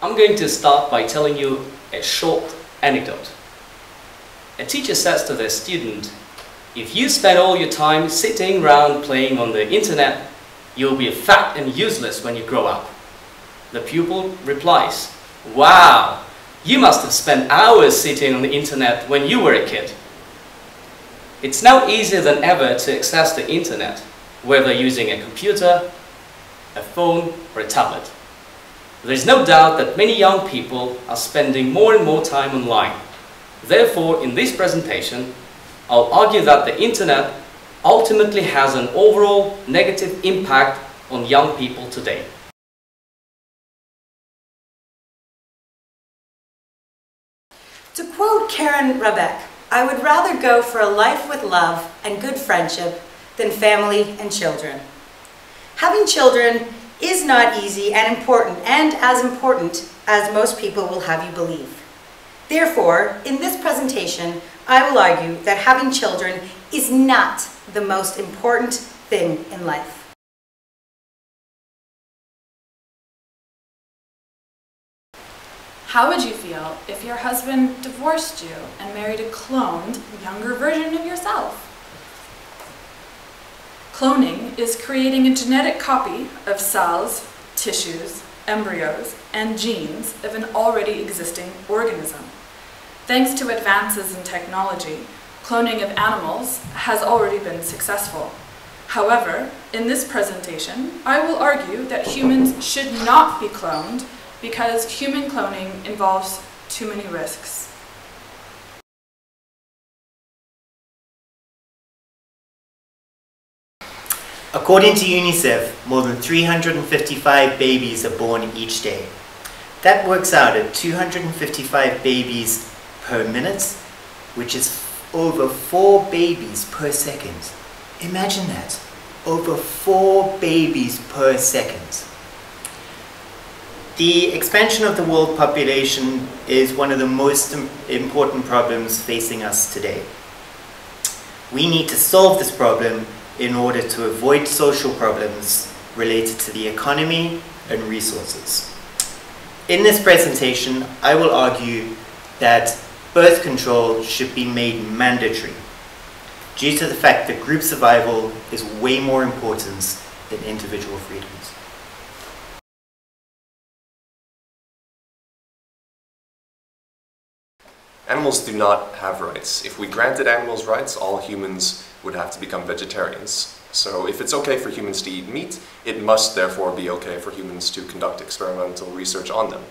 I'm going to start by telling you a short anecdote. A teacher says to their student, "If you spend all your time sitting around playing on the internet, you'll be fat and useless when you grow up." The pupil replies, "Wow, you must have spent hours sitting on the internet when you were a kid." It's now easier than ever to access the internet, whether using a computer, a phone, or a tablet. There's no doubt that many young people are spending more and more time online. Therefore, in this presentation, I'll argue that the internet ultimately has an overall negative impact on young people today. To quote Karen Rabeck, "I would rather go for a life with love and good friendship than family and children." Having children is not easy and important as most people will have you believe. Therefore, in this presentation, I will argue that having children is not the most important thing in life. How would you feel if your husband divorced you and married a cloned, younger version of yourself? Cloning is creating a genetic copy of cells, tissues, embryos, and genes of an already existing organism. Thanks to advances in technology, cloning of animals has already been successful. However, in this presentation, I will argue that humans should not be cloned because human cloning involves too many risks. According to UNICEF, more than 355 babies are born each day. That works out at 255 babies per minute, which is over 4 babies per second. Imagine that, over 4 babies per second. The expansion of the world population is one of the most important problems facing us today. We need to solve this problem in order to avoid social problems related to the economy and resources. In this presentation, I will argue that birth control should be made mandatory due to the fact that group survival is way more important than individual freedoms. Animals do not have rights. If we granted animals rights, all humans would have to become vegetarians. So if it's okay for humans to eat meat, it must therefore be okay for humans to conduct experimental research on them.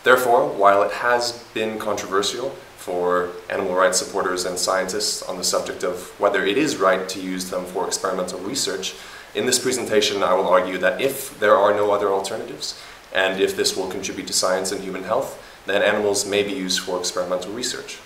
Therefore, while it has been controversial for animal rights supporters and scientists on the subject of whether it is right to use them for experimental research, in this presentation I will argue that if there are no other alternatives, and if this will contribute to science and human health, then animals may be used for experimental research.